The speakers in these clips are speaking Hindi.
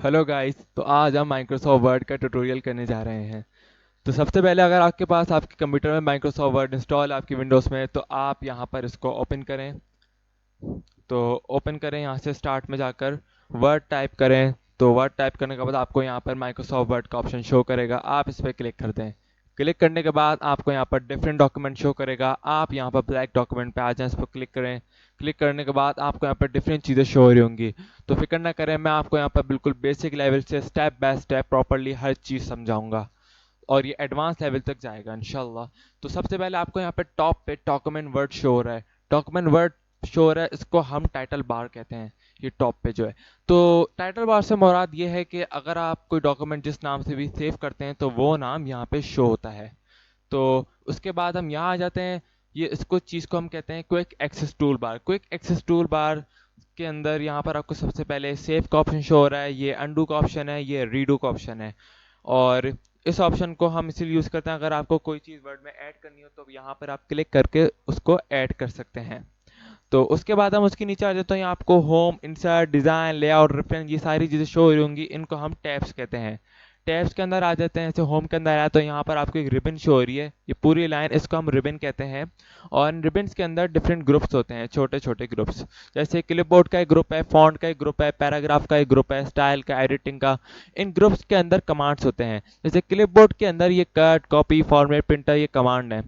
हेलो गाइस, तो आज हम माइक्रोसॉफ्ट वर्ड का ट्यूटोरियल करने जा रहे हैं। तो सबसे पहले अगर आपके पास आपके कंप्यूटर में माइक्रोसॉफ्ट वर्ड इंस्टॉल है आपकी विंडोज़ में, तो आप यहाँ पर इसको ओपन करें। तो ओपन करें, यहाँ से स्टार्ट में जाकर वर्ड टाइप करें। तो वर्ड टाइप करने के बाद आपको यहाँ पर माइक्रोसॉफ्ट वर्ड का ऑप्शन शो करेगा, आप इस पर क्लिक कर दें। क्लिक करने के बाद आपको यहाँ पर डिफरेंट डॉक्यूमेंट शो करेगा, आप यहाँ पर ब्लैक डॉक्यूमेंट पे आ जाएं, इस पर क्लिक करें। क्लिक करने के बाद आपको यहाँ पर डिफरेंट चीज़ें शो हो रही होंगी। तो फिक्र ना करें, मैं आपको यहाँ पर बिल्कुल बेसिक लेवल से स्टेप बाय स्टेप प्रॉपरली हर चीज़ समझाऊंगा और ये एडवांस लेवल तक जाएगा इंशाल्लाह। तो सबसे पहले आपको यहाँ पे टॉप पे डॉक्यूमेंट वर्ड शो हो रहा है। डॉक्यूमेंट वर्ड शो हो रहा है, इसको हम टाइटल बार कहते हैं। ये टॉप पे जो है, तो टाइटल बार से मुराद ये है कि अगर आप कोई डॉक्यूमेंट जिस नाम से भी सेव करते हैं तो वो नाम यहाँ पे शो होता है। तो उसके बाद हम यहाँ आ जाते हैं। ये इसको चीज़ को हम कहते हैं quick access toolbar. Quick access toolbar के अंदर यहाँ पर आपको सबसे पहले सेव का ऑप्शन शो हो रहा है, ये अंडू का ऑप्शन है, ये रीडू का ऑप्शन है। और इस ऑप्शन को हम इसीलिए यूज़ करते हैं, अगर आपको कोई चीज़ वर्ड में ऐड करनी हो तो यहाँ पर आप क्लिक करके उसको ऐड कर सकते हैं। तो उसके बाद हम उसके नीचे आ जाते हैं, यहाँ आपको home, insert, design, layout, reference, ये सारी चीज़ें शो हो रही होंगी, इनको हम टैब्स कहते हैं। टैब्स के अंदर आ जाते हैं, जैसे होम के अंदर आया तो यहाँ पर आपको एक रिबन शो हो रही है, ये पूरी लाइन, इसको हम रिबन कहते हैं। और इन रिबन्स के अंदर डिफरेंट ग्रुप्स होते हैं, छोटे छोटे ग्रुप्स। जैसे क्लिपबोर्ड का एक ग्रुप है, फॉन्ट का एक ग्रुप है, पैराग्राफ का एक ग्रुप है, स्टाइल का, एडिटिंग का। इन ग्रुप्स के अंदर कमांड्स होते हैं। जैसे क्लिपबोर्ड के अंदर ये कट, कॉपी, फॉर्मेट, प्रिंटर, ये कमांड है।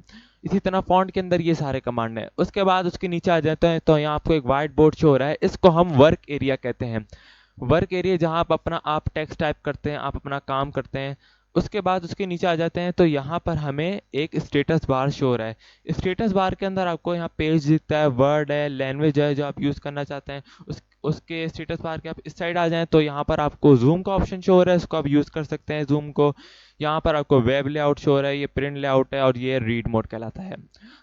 इसी तरह फॉन्ट के अंदर ये सारे कमांड हैं। उसके बाद उसके नीचे आ जाते हैं तो यहाँ आपको एक वाइट बोर्ड शो हो रहा है, इसको हम वर्क एरिया कहते हैं। वर्क एरिया जहाँ आप टेक्स्ट टाइप करते हैं, आप अपना काम करते हैं। उसके बाद उसके नीचे आ जाते हैं तो यहाँ पर हमें एक स्टेटस बार शो हो रहा है। स्टेटस बार के अंदर आपको यहाँ पेज दिखता है, वर्ड है, लैंग्वेज है जो आप यूज़ करना चाहते हैं। उसके स्टेटस बार के आप इस साइड आ जाएं तो यहाँ पर आपको जूम का ऑप्शन शो हो रहा है, इसको आप यूज़ कर सकते हैं जूम को। यहाँ पर आपको वेब लेआउट शो हो रहा है, ये प्रिंट लेआउट है और ये रीड मोड कहलाता है।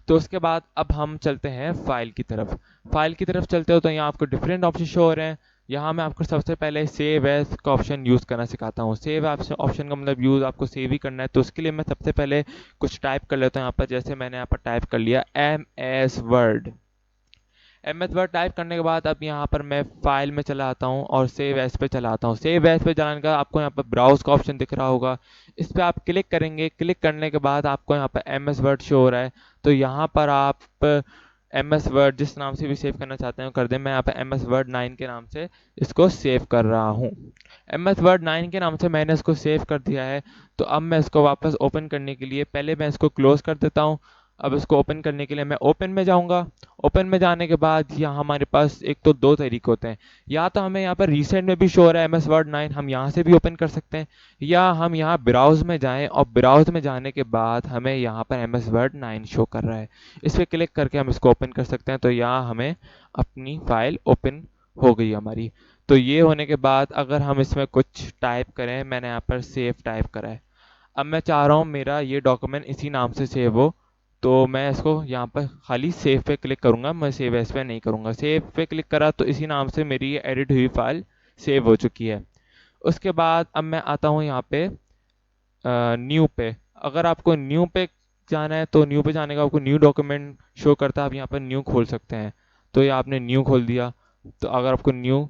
तो उसके बाद अब हम चलते हैं फाइल की तरफ। फाइल की तरफ चलते हो तो यहाँ आपको डिफरेंट ऑप्शन शो हो रहे हैं। यहाँ मैं आपको सबसे पहले सेव एज का ऑप्शन यूज़ करना सिखाता हूँ। सेव ऑप्शन का मतलब यूज़ आपको सेव ही करना है, तो उसके लिए मैं सबसे पहले कुछ टाइप कर लेता हूँ यहाँ पर। जैसे मैंने यहाँ पर टाइप कर लिया MS वर्ड टाइप करने के बाद अब यहाँ पर मैं फाइल में चला आता हूँ और सेव एज पे चला आता हूँ। सेव एज पे जाने का आपको यहाँ पर ब्राउज का ऑप्शन दिख रहा होगा, इस पर आप क्लिक करेंगे। क्लिक करने के बाद आपको यहाँ पर MS वर्ड शो हो रहा है। तो यहाँ पर आप MS वर्ड जिस नाम से भी सेव करना चाहते हैं कर दें। मैं यहाँ पर MS वर्ड 9 के नाम से इसको सेव कर रहा हूँ। MS वर्ड 9 के नाम से मैंने इसको सेव कर दिया है। तो अब मैं इसको वापस ओपन करने के लिए पहले मैं इसको क्लोज कर देता हूँ। अब इसको ओपन करने के लिए मैं ओपन में जाऊंगा। ओपन में जाने के बाद यहाँ हमारे पास एक तो दो तरीके होते हैं, या तो हमें यहाँ पर रिसेंट में भी शो हो रहा है MS वर्ड 9, हम यहाँ से भी ओपन कर सकते हैं। या हम यहाँ ब्राउज में जाएं और ब्राउज में जाने के बाद हमें यहाँ पर MS वर्ड 9 शो कर रहा है, इस पर क्लिक करके हम इसको ओपन कर सकते हैं। तो यहाँ हमें अपनी फाइल ओपन हो गई हमारी। तो ये होने के बाद अगर हम इसमें कुछ टाइप करें, मैंने यहाँ पर सेव टाइप करा है। अब मैं चाह रहा हूँ मेरा ये डॉक्यूमेंट इसी नाम से सेव हो, तो मैं इसको यहाँ पर खाली सेव पे क्लिक करूँगा, मैं सेव एज पे नहीं करूँगा। सेव पे क्लिक करा तो इसी नाम से मेरी ये एडिट हुई फाइल सेव हो चुकी है। उसके बाद अब मैं आता हूँ यहाँ पे न्यू पे। अगर आपको न्यू पे जाना है तो न्यू पे जाने का आपको न्यू डॉक्यूमेंट शो करता है, आप यहाँ पर न्यू खोल सकते हैं। तो ये आपने न्यू खोल दिया। तो अगर आपको न्यू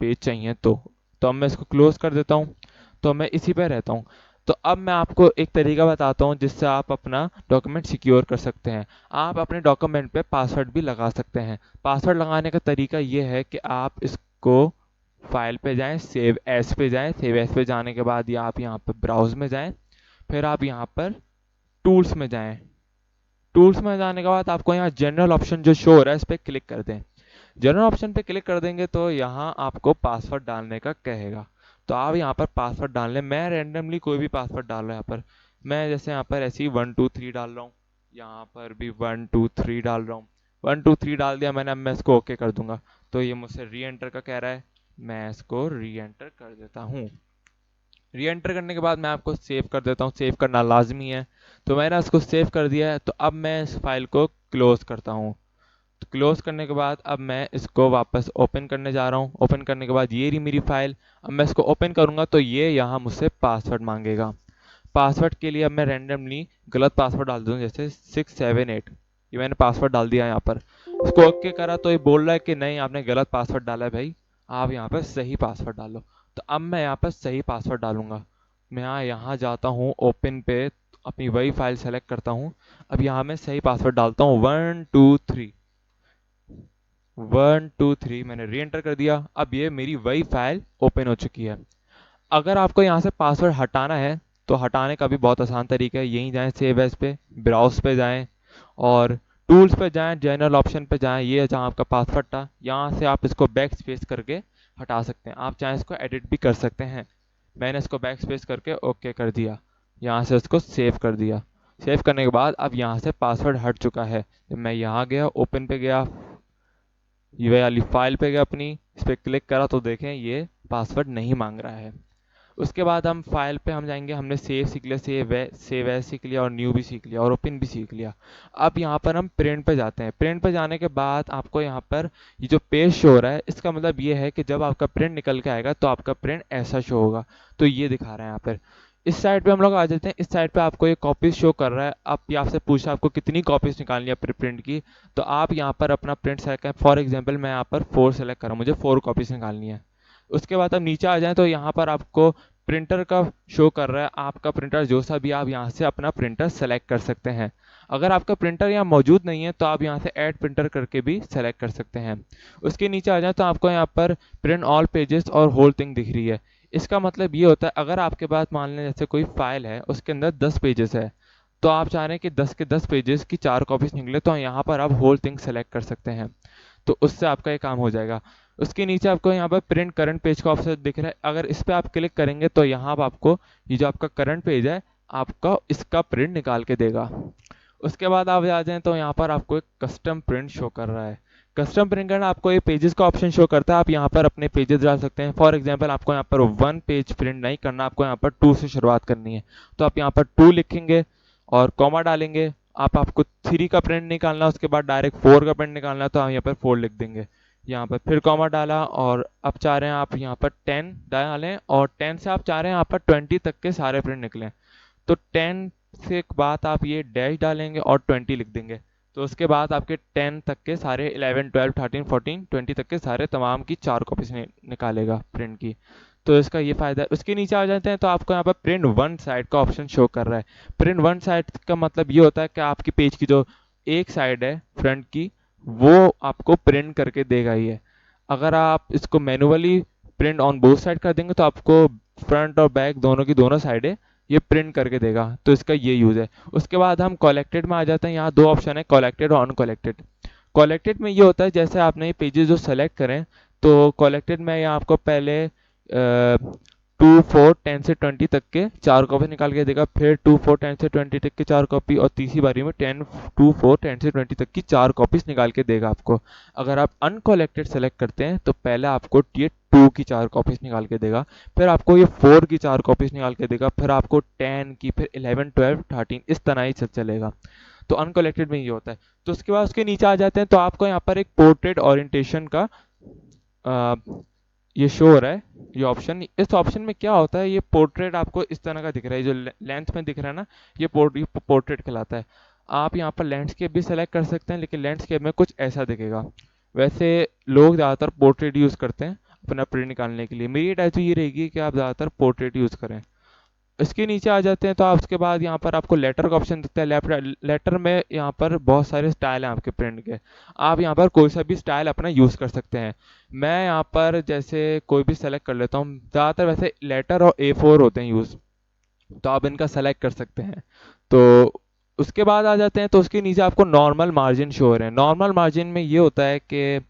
पेज चाहिए तो अब मैं इसको क्लोज कर देता हूँ। तो मैं इसी पे रहता हूँ। तो अब मैं आपको एक तरीका बताता हूँ जिससे आप अपना डॉक्यूमेंट सिक्योर कर सकते हैं। आप अपने डॉक्यूमेंट पे पासवर्ड भी लगा सकते हैं। पासवर्ड लगाने का तरीका ये है कि आप इसको फाइल पे जाएं, सेव एज पे जाएं। सेव एज पे जाने के बाद या आप यहाँ पर ब्राउज में जाएं, फिर आप यहाँ पर टूल्स में जाएं। टूल्स में जाने के बाद आपको यहाँ जनरल ऑप्शन जो शो हो रहा है इस पर क्लिक कर दें। जनरल ऑप्शन पे क्लिक कर देंगे तो यहाँ आपको पासवर्ड डालने का कहेगा। तो आप यहाँ पर पासवर्ड डाल लें। मैं रैंडमली कोई भी पासवर्ड डाल रहा हूँ यहाँ पर। मैं जैसे यहाँ पर ऐसे ही 123 डाल रहा हूँ, यहाँ पर भी 123 डाल रहा हूँ। 123 डाल दिया मैंने, अब मैं इसको ओके कर दूंगा। तो ये मुझसे री एंटर का कह रहा है, मैं इसको री एंटर कर देता हूँ। री एंटर करने के बाद मैं आपको सेव कर देता हूँ, सेव करना लाजमी है। तो मैंने उसको सेव कर दिया है। तो अब मैं इस फाइल को क्लोज करता हूँ। तो क्लोज करने के बाद अब मैं इसको वापस ओपन करने जा रहा हूँ। ओपन करने के बाद ये रही मेरी फाइल। अब मैं इसको ओपन करूँगा तो ये यहाँ मुझसे पासवर्ड मांगेगा। पासवर्ड के लिए अब मैं रैंडमली गलत पासवर्ड डाल दूँ, जैसे 678। ये मैंने पासवर्ड डाल दिया यहाँ पर। इसको ओके करा तो ये बोल रहा है कि नहीं, आपने गलत पासवर्ड डाला है भाई, आप यहाँ पर सही पासवर्ड डालो। तो अब मैं यहाँ पर सही पासवर्ड डालूंगा। मैं यहाँ जाता हूँ ओपन पे, अपनी वही फाइल सेलेक्ट करता हूँ। अब यहाँ मैं सही पासवर्ड डालता हूँ 123 123, मैंने री एंटर कर दिया। अब ये मेरी वही फाइल ओपन हो चुकी है। अगर आपको यहाँ से पासवर्ड हटाना है तो हटाने का भी बहुत आसान तरीका है। यहीं जाएं सेव एज पे, ब्राउज पे जाएं और टूल्स पे जाएं, जनरल ऑप्शन पे जाएं। ये जहाँ आपका पासवर्ड था, यहाँ से आप इसको बैक स्पेस करके हटा सकते हैं। आप चाहें इसको एडिट भी कर सकते हैं। मैंने इसको बैक स्पेस करके ओके कर दिया, यहाँ से इसको सेव कर दिया। सेव करने के बाद अब यहाँ से पासवर्ड हट चुका है। जब मैं यहाँ गया, ओपन पे गया, ये वाली फाइल पे गया अपनी, इस पर क्लिक करा तो देखें ये पासवर्ड नहीं मांग रहा है। उसके बाद हम फाइल पे हम जाएंगे। हमने सेव सीख लिया, सेव एज सीख लिया और न्यू भी सीख लिया और ओपन भी सीख लिया। अब यहाँ पर हम प्रिंट पे जाते हैं। प्रिंट पे जाने के बाद आपको यहाँ पर ये जो पेज शो हो रहा है, इसका मतलब ये है कि जब आपका प्रिंट निकल के आएगा तो आपका प्रिंट ऐसा शो होगा। तो ये दिखा रहा है यहाँ पर। इस साइड पे हम लोग आ जाते हैं। इस साइड पे आपको ये कॉपीज शो कर रहा है। अब ये आपसे पूछा आपको कितनी कॉपीज निकालनी है प्रिंट की, तो आप यहाँ पर अपना प्रिंट सेलेक्ट करें। फॉर एग्जाम्पल मैं यहाँ पर 4 सेलेक्ट करा, मुझे 4 कॉपीज निकालनी है। उसके बाद अब नीचे आ जाएं तो यहाँ पर आपको प्रिंटर का शो कर रहा है। आपका प्रिंटर जो सा भी, आप यहाँ से अपना प्रिंटर सेलेक्ट कर सकते हैं। अगर आपका प्रिंटर यहाँ मौजूद नहीं है तो आप यहाँ से ऐड प्रिंटर करके भी सेलेक्ट कर सकते हैं। उसके नीचे आ जाए तो आपको यहाँ पर प्रिंट ऑल पेजेस और होल थिंग दिख रही है। इसका मतलब ये होता है अगर आपके पास मान लें जैसे कोई फाइल है, उसके अंदर 10 पेजेस है, तो आप चाह रहे हैं कि 10 के 10 पेजेस की 4 कॉपीज निकले, तो यहाँ पर आप होल थिंग सेलेक्ट कर सकते हैं। तो उससे आपका ये काम हो जाएगा। उसके नीचे आपको यहाँ पर प्रिंट करंट पेज का ऑप्शन दिख रहा है। अगर इस पर आप क्लिक करेंगे तो यहाँ पर आपको ये जो आपका करंट पेज है, आपका इसका प्रिंट निकाल के देगा। उसके बाद आप आ जाएं तो यहाँ पर आपको एक कस्टम प्रिंट शो कर रहा है। कस्टम प्रिंट करना आपको ये पेजेस का ऑप्शन शो करता है। आप यहाँ पर अपने पेजेस डाल सकते हैं। फॉर एग्जांपल आपको यहाँ पर 1 पेज प्रिंट नहीं करना, आपको यहाँ पर 2 से शुरुआत करनी है, तो आप यहाँ पर 2 लिखेंगे और कॉमा डालेंगे। आपको 3 का प्रिंट निकालना, उसके बाद डायरेक्ट 4 का प्रिंट निकालना है, तो हम यहाँ पर 4 लिख देंगे। यहाँ पर फिर कॉमा डाला और अब चाह रहे हैं आप यहाँ पर 10 डालें और 10 से आप चाह रहे हैं यहाँ पर 20 तक के सारे प्रिंट निकलें। तो 10 से एक बाद आप ये डैश डालेंगे और 20 लिख देंगे। तो उसके बाद आपके 10 तक के सारे 11 12 13 14 20 तक के सारे तमाम की 4 कॉपीज निकालेगा प्रिंट की। तो इसका ये फायदा है। उसके नीचे आ जाते हैं तो आपको यहाँ पर प्रिंट वन साइड का ऑप्शन शो कर रहा है। प्रिंट वन साइड का मतलब ये होता है कि आपकी पेज की जो एक साइड है फ्रंट की, वो आपको प्रिंट करके देगा ही है। अगर आप इसको manually print on both side कर देंगे तो आपको फ्रंट और बैक दोनों की दोनों साइडें ये प्रिंट करके देगा। तो इसका ये यूज़ है। उसके बाद हम कलेक्टेड में आ जाते हैं। यहाँ दो ऑप्शन है, कलेक्टेड और अनकलेक्टेड। कलेक्टेड में ये होता है जैसे आपने ये पेजेस जो सेलेक्ट करें, तो कलेक्टेड में यहाँ आपको पहले 2 4 10 से 20 तक के 4 कॉपी निकाल के देगा, फिर 2 4 10 से 20 तक की 4 कॉपी और तीसरी बारी में 10 2 4 10 से 20 तक की 4 कॉपीज निकाल के देगा आपको। अगर आप अनकलेक्टेड सेलेक्ट करते हैं तो पहले आपको ये 2 की 4 कॉपीज निकाल के देगा, फिर आपको ये 4 की 4 कॉपीज निकाल के देगा, फिर आपको 10 की, फिर 11 12 13 इस तरह ही चलेगा। तो अनकलेक्टेड में ये होता है। तो उसके बाद उसके नीचे आ जाते हैं तो आपको यहाँ पर एक पोर्ट्रेट ओरिएंटेशन का आ, ये शो हो रहा है ये ऑप्शन। इस ऑप्शन में क्या होता है, ये पोर्ट्रेट आपको इस तरह का दिख रहा है, जो लेंथ में दिख रहा है ना, ये पोर्ट्रेट कहलाता है। आप यहाँ पर लैंडस्केप भी सेलेक्ट कर सकते हैं, लेकिन लैंडस्केप में कुछ ऐसा दिखेगा। वैसे लोग ज़्यादातर पोर्ट्रेट यूज़ करते हैं अपना प्रिंट निकालने के लिए। मेरी एडवाइस तो ये रहेगी कि आप ज़्यादातर पोर्ट्रेट यूज़ करें। इसके नीचे आ जाते हैं तो आप उसके बाद यहाँ पर आपको लेटर का ऑप्शन दिखता है। लेटर में यहाँ पर बहुत सारे स्टाइल हैं आपके प्रिंट के। आप यहाँ पर कोई सा भी स्टाइल अपना यूज़ कर सकते हैं। मैं यहाँ पर जैसे कोई भी सेलेक्ट कर लेता हूँ। ज़्यादातर वैसे लेटर और A4 होते हैं यूज़, तो आप इनका सेलेक्ट कर सकते हैं। तो उसके बाद आ जाते हैं तो उसके नीचे आपको नॉर्मल मार्जिन शो हो रहे हैं। नॉर्मल मार्जिन में ये होता है कि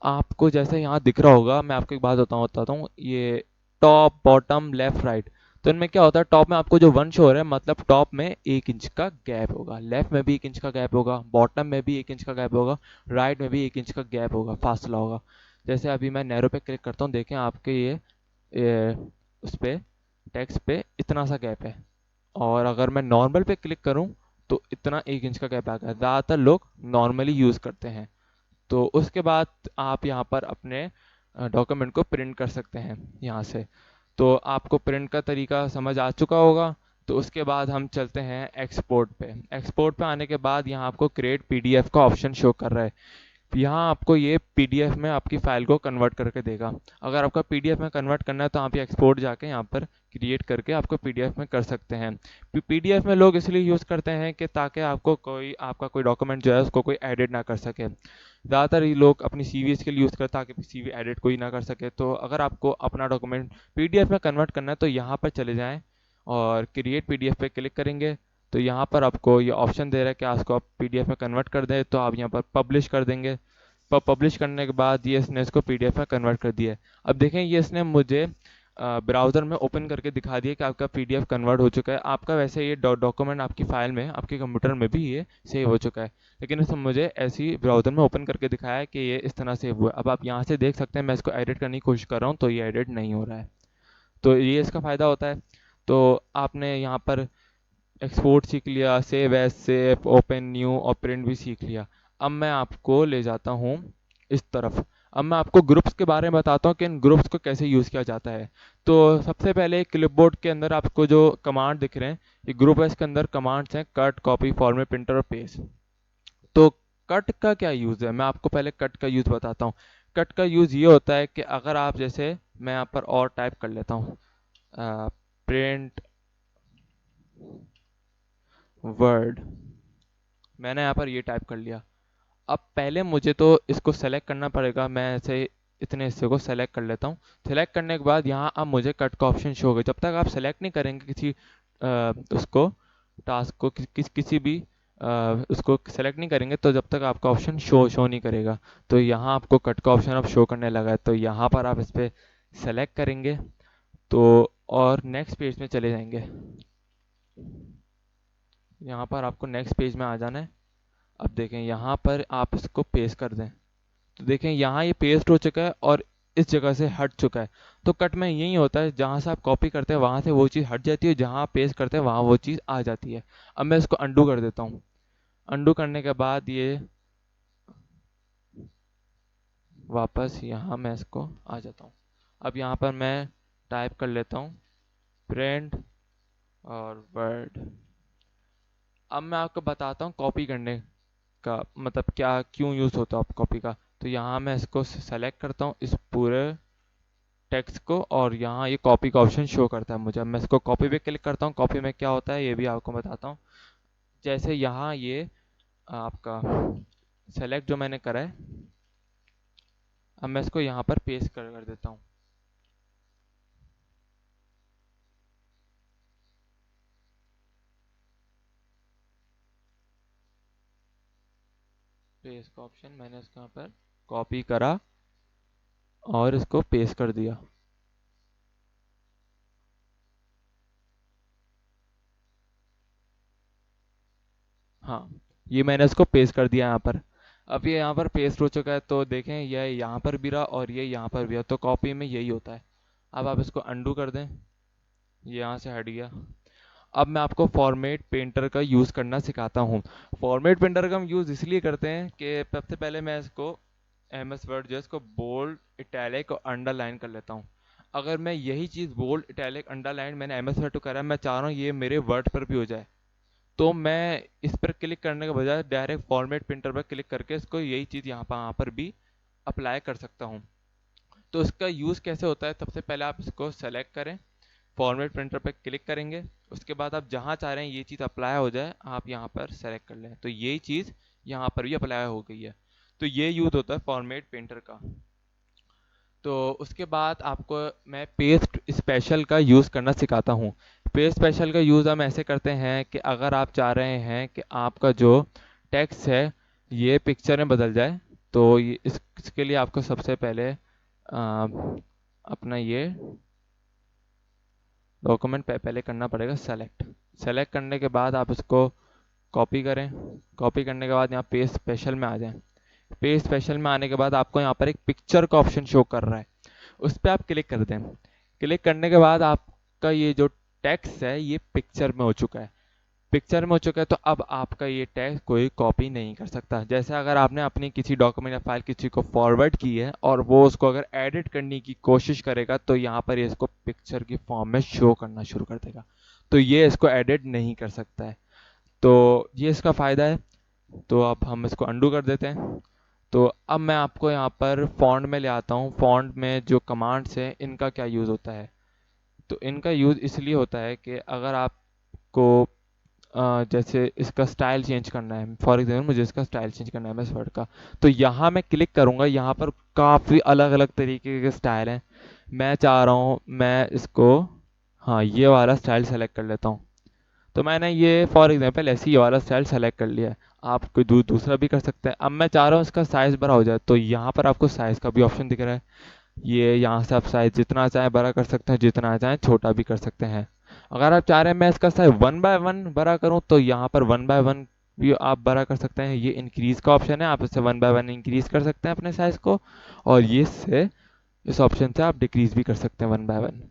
आपको जैसे यहाँ दिख रहा होगा, मैं आपको एक बात बताता हूँ, ये टॉप बॉटम लेफ्ट राइट, तो इनमें क्या होता है, टॉप में आपको जो 1 शो हो रहा है मतलब टॉप में 1 इंच का गैप होगा, लेफ्ट में भी 1 इंच का गैप होगा, बॉटम में भी 1 इंच का गैप होगा, राइट में भी 1 इंच का गैप होगा, फासला होगा। जैसे अभी मैं नैरो पे क्लिक करता हूँ, देखें आपके ये उस पर टेक्स्ट पे इतना सा गैप है। और अगर मैं नॉर्मल पे क्लिक करूँ तो इतना 1 इंच का गैप आ गया। ज़्यादातर लोग नॉर्मली यूज़ करते हैं। तो उसके बाद आप यहाँ पर अपने डॉक्यूमेंट को प्रिंट कर सकते हैं यहाँ से। तो आपको प्रिंट का तरीका समझ आ चुका होगा। तो उसके बाद हम चलते हैं एक्सपोर्ट पे। एक्सपोर्ट पे आने के बाद यहाँ आपको क्रिएट पीडीएफ का ऑप्शन शो कर रहा है। यहाँ आपको ये पीडीएफ में आपकी फ़ाइल को कन्वर्ट करके देगा। अगर आपका पीडीएफ में कन्वर्ट करना है तो आप ये एक्सपोर्ट जाके यहाँ पर क्रिएट करके आपको पीडीएफ में कर सकते हैं। पीडीएफ में लोग इसलिए यूज़ करते हैं कि ताकि आपका कोई डॉक्यूमेंट जो है उसको कोई एडिट ना कर सके। ज़्यादातर ये लोग अपनी सीवीज़ के लिए यूज़ करते हैं ताकि सीवी एडिट कोई ना कर सके। तो अगर आपको अपना डॉक्यूमेंट पीडीएफ में कन्वर्ट करना है तो यहाँ पर चले जाएँ और क्रिएट पीडीएफ पे क्लिक करेंगे। तो यहाँ पर आपको ये ऑप्शन दे रहा है कि आपको आप पीडीएफ में कन्वर्ट कर दें, तो आप यहाँ पर पब्लिश कर देंगे। पब्लिश करने के बाद ये इसने इसको पीडीएफ में कन्वर्ट कर दिया है। अब देखें ये इसने मुझे ब्राउज़र में ओपन करके दिखा दिया कि आपका पीडीएफ कन्वर्ट हो चुका है। आपका वैसे ये डॉक्यूमेंट आपकी फ़ाइल में आपके कंप्यूटर में भी ये सेव हो चुका है, लेकिन इसने मुझे ऐसी ब्राउज़र में ओपन करके दिखाया है कि ये इस तरह सेव हुआ है। अब आप यहाँ से देख सकते हैं मैं इसको एडिट करने की कोशिश कर रहा हूँ तो ये एडिट नहीं हो रहा है। तो ये इसका फ़ायदा होता है। तो आपने यहाँ पर एक्सपोर्ट सीख लिया, save as, save, open new और प्रिंट भी सीख लिया। अब मैं आपको ले जाता हूँ इस तरफ। अब मैं आपको ग्रुप्स के बारे में बताता हूँ कि इन ग्रुप्स को कैसे यूज़ किया जाता है। तो सबसे पहले क्लिपबोर्ड के अंदर आपको जो कमांड दिख रहे हैं, ये ग्रुप है, इसके अंदर कमांड्स हैं कट, कॉपी, फॉर्मेट, प्रिंटर और पेस्ट। तो कट का क्या यूज़ है, मैं आपको पहले कट का यूज़ बताता हूँ। कट का यूज़ ये होता है कि अगर आप जैसे मैं यहाँ पर और टाइप कर लेता हूँ प्रिंट वर्ड, मैंने यहाँ पर ये टाइप कर लिया। अब पहले मुझे तो इसको सेलेक्ट करना पड़ेगा। मैं ऐसे इतने हिस्से को सेलेक्ट कर लेता हूँ। सेलेक्ट करने के बाद यहाँ अब मुझे कट का ऑप्शन शो होगा। जब तक आप सेलेक्ट नहीं करेंगे किसी उसको टास्क को किसी भी उसको सेलेक्ट नहीं करेंगे तो जब तक आपका ऑप्शन शो नहीं करेगा। तो यहाँ आपको कट का ऑप्शन अब शो करने लगा है, तो यहाँ पर आप इस पर सेलेक्ट करेंगे तो और नेक्स्ट पेज में चले जाएंगे। यहाँ पर आपको नेक्स्ट पेज में आ जाना है। अब देखें यहाँ पर आप इसको पेस्ट कर दें तो देखें यहाँ ये पेस्ट हो चुका है और इस जगह से हट चुका है। तो कट में यही होता है, जहाँ से आप कॉपी करते हैं वहाँ से वो चीज़ हट जाती है, जहाँ आप पेस्ट करते हैं वहाँ वो चीज़ आ जाती है। अब मैं इसको अंडू कर देता हूँ। अंडू करने के बाद ये वापस यहाँ मैं इसको आ जाता हूँ। अब यहाँ पर मैं टाइप कर लेता हूँ प्रिंट और वर्ड। अब मैं आपको बताता हूँ कॉपी करने का मतलब क्या क्यों यूज़ होता है कॉपी का। तो यहाँ मैं इसको सेलेक्ट करता हूँ इस पूरे टेक्स्ट को और यहाँ ये कॉपी का ऑप्शन शो करता है मुझे। अब मैं इसको कॉपी पे क्लिक करता हूँ। कॉपी में क्या होता है ये भी आपको बताता हूँ। जैसे यहाँ ये आपका सेलेक्ट जो मैंने करा है, अब मैं इसको यहाँ पर पेस्ट कर देता हूँ। पेस्ट का ऑप्शन मैंने इसको यहाँ पर कॉपी करा और इसको पेस्ट कर दिया। हाँ, ये मैंने इसको पेस्ट कर दिया यहाँ पर। अब ये यहाँ पर पेस्ट हो चुका है तो देखें यह यहाँ पर भी रहा और ये यहाँ पर भी रहा। तो कॉपी में यही होता है। अब आप इसको अंडू कर दें, ये यहाँ से हट गया। अब मैं आपको फॉर्मेट पेंटर का यूज़ करना सिखाता हूँ। फॉर्मेट पेंटर का हम यूज़ इसलिए करते हैं कि सबसे पहले मैं इसको एम एस वर्ड जो है इसको बोल्ड, इटैलिक और अंडरलाइन कर लेता हूँ। अगर मैं यही चीज़ बोल्ड, इटैलिक, अंडरलाइन मैंने एम एस वर्ड को करा है, मैं चाह रहा हूँ ये मेरे वर्ड पर भी हो जाए, तो मैं इस पर क्लिक करने के बजाय डायरेक्ट फॉर्मेट प्रिंटर पर क्लिक करके इसको यही चीज़ यहाँ पर भी अप्लाई कर सकता हूँ। तो इसका यूज़ कैसे होता है, सबसे पहले आप इसको सेलेक्ट करें, फॉर्मेट प्रिंटर पर क्लिक करेंगे, उसके बाद आप जहाँ चाह रहे हैं ये चीज़ अप्लाई हो जाए आप यहाँ पर सेलेक्ट कर लें, तो यही चीज़ यहाँ पर भी अप्लाई हो गई है। तो ये यूज़ होता है फॉर्मेट प्रिंटर का। तो उसके बाद आपको मैं पेस्ट स्पेशल का यूज़ करना सिखाता हूँ। पेस्ट स्पेशल का यूज़ हम ऐसे करते हैं कि अगर आप चाह रहे हैं कि आपका जो टेक्स्ट है ये पिक्चर में बदल जाए, तो इसके लिए आपको सबसे पहले अपना ये डॉक्यूमेंट पहले करना पड़ेगा सेलेक्ट। सेलेक्ट करने के बाद आप इसको कॉपी करें। कॉपी करने के बाद यहाँ पेस्ट स्पेशल में आ जाएं। पेस्ट स्पेशल में आने के बाद आपको यहाँ पर एक पिक्चर का ऑप्शन शो कर रहा है, उस पर आप क्लिक कर दें। क्लिक करने के बाद आपका ये जो टेक्स्ट है ये पिक्चर में हो चुका है। पिक्चर में हो चुका है तो अब आपका ये टेक्स्ट कोई कॉपी नहीं कर सकता। जैसे अगर आपने अपनी किसी डॉक्यूमेंट या फाइल किसी को फॉरवर्ड की है और वो उसको अगर एडिट करने की कोशिश करेगा तो यहाँ पर ये इसको पिक्चर की फॉर्म में शो करना शुरू कर देगा, तो ये इसको एडिट नहीं कर सकता है। तो ये इसका फ़ायदा है। तो अब हम इसको अंडू कर देते हैं। तो अब मैं आपको यहाँ पर फॉन्ट में ले आता हूँ। फॉन्ट में जो कमांड्स हैं इनका क्या यूज़ होता है। तो इनका यूज़ इसलिए होता है कि अगर आपको जैसे इसका स्टाइल चेंज करना है, फॉर एग्जाम्पल मुझे इसका स्टाइल चेंज करना है इस वर्ड का, तो यहाँ मैं क्लिक करूँगा। यहाँ पर काफ़ी अलग अलग तरीके के स्टाइल हैं। मैं चाह रहा हूँ मैं इसको, हाँ, ये वाला स्टाइल सेलेक्ट कर लेता हूँ। तो मैंने ये फॉर एग्जांपल ऐसे ही ये वाला स्टाइल सेलेक्ट कर लिया है। आप कोई दूसरा भी कर सकते हैं। अब मैं चाह रहा हूँ इसका साइज़ बड़ा हो जाए, तो यहाँ पर आपको साइज़ का भी ऑप्शन दिख रहा है। ये यहाँ से आप साइज़ जितना चाहें बड़ा कर सकते हैं, जितना चाहें छोटा भी कर सकते हैं। अगर आप चाह रहे हैं मैं इसका साइज़ 1/1 बड़ा करूँ, तो यहाँ पर 1/1 भी आप बड़ा कर सकते हैं। ये इंक्रीज़ का ऑप्शन है, आप इससे 1/1 इंक्रीज़ कर सकते हैं अपने साइज़ को। और ये इससे, इस ऑप्शन से आप डिक्रीज़ भी कर सकते हैं 1/1।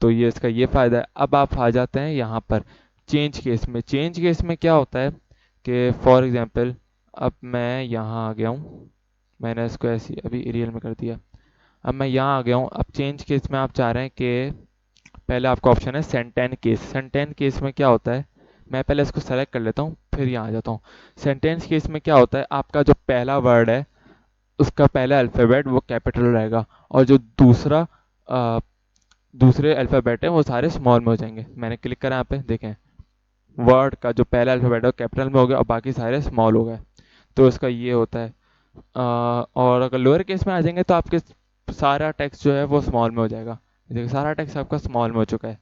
तो ये इसका ये फ़ायदा है। अब आप आ जाते हैं यहाँ पर चेंज केस में। चेंज केस में क्या होता है कि फॉर एग्जांपल अब मैं यहाँ आ गया हूँ, मैंने इसको ऐसे ही अभी एरियल में कर दिया। अब मैं यहाँ आ गया हूँ। अब चेंज केस में आप चाह रहे हैं कि पहले आपका ऑप्शन है सेंटेंस केस। सेंटेंस केस में क्या होता है, मैं पहले इसको सेलेक्ट कर लेता हूँ फिर यहाँ आ जाता हूँ। सेंटेंस केस में क्या होता है, आपका जो पहला वर्ड है उसका पहला अल्फ़ाबेट वो कैपिटल रहेगा, और जो दूसरे अल्फ़ाबेट हैं वो सारे स्मॉल में हो जाएंगे। मैंने क्लिक करा यहाँ पे, देखें वर्ड का जो पहला अल्फ़ाबेट है वो कैपिटल में हो गया और बाकी सारे स्मॉल हो गए। तो इसका ये होता है। और अगर लोअर केस में आ जाएंगे तो आपके सारा टेक्स्ट जो है वो स्मॉल में हो जाएगा। देखिए सारा टेक्स्ट आपका स्मॉल में हो चुका है।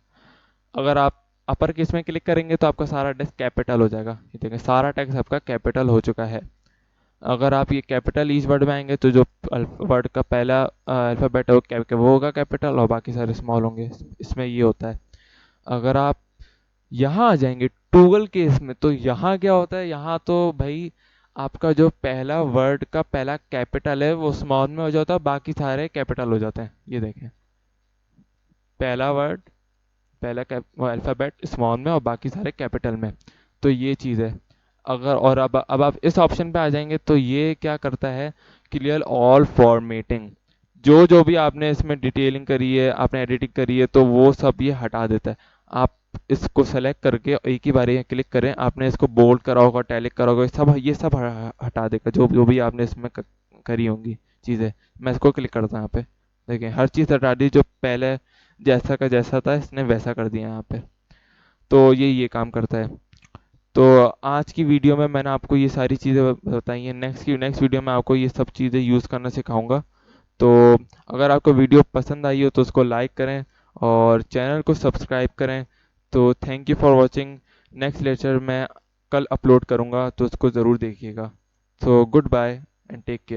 अगर आप अपर केस में क्लिक करेंगे तो आपका सारा टेक्स्ट कैपिटल हो जाएगा। ये देखिए सारा टेक्स्ट आपका कैपिटल हो चुका है। अगर आप ये कैपिटल ईच वर्ड में आएंगे तो जो वर्ड का पहला अल्फ़ाबेट है वो होगा कैपिटल और बाकी सारे स्मॉल होंगे। इसमें ये होता है। अगर आप यहाँ आ जाएंगे टूगल केस में, तो यहाँ क्या होता है, यहाँ तो भाई आपका जो पहला वर्ड का पहला कैपिटल है वो स्मॉल में हो जाता है, बाकी सारे कैपिटल हो जाते हैं। ये देखें पहला वर्ड पहला अल्फ़ाबेट स्मॉल में और बाकी सारे कैपिटल में। तो ये चीज़ है। अगर और अब आप इस ऑप्शन पे आ जाएंगे तो ये क्या करता है, क्लियर ऑल फॉर्मेटिंग। जो जो भी आपने इसमें डिटेलिंग करी है, आपने एडिटिंग करी है, तो वो सब ये हटा देता है। आप इसको सेलेक्ट करके एक ही बार ये क्लिक करें, आपने इसको बोल्ड करा होगा, टैलिक करा होगा, ये सब हटा देगा जो जो भी आपने इसमें करी होंगी चीज़ें। मैं इसको क्लिक करता हूँ यहाँ पे, देखिए हर चीज़ हटा दी, जो पहले जैसा का जैसा था इसने वैसा कर दिया यहाँ पे। तो ये काम करता है। तो आज की वीडियो में मैंने आपको ये सारी चीज़ें बताई हैं। नेक्स्ट वीडियो में आपको ये सब चीज़ें यूज़ करना सिखाऊंगा। तो अगर आपको वीडियो पसंद आई हो तो उसको लाइक करें और चैनल को सब्सक्राइब करें। तो thank you for watching. Next lecture मैं कल अपलोड करूँगा तो उसको ज़रूर देखिएगा। So goodbye and take care.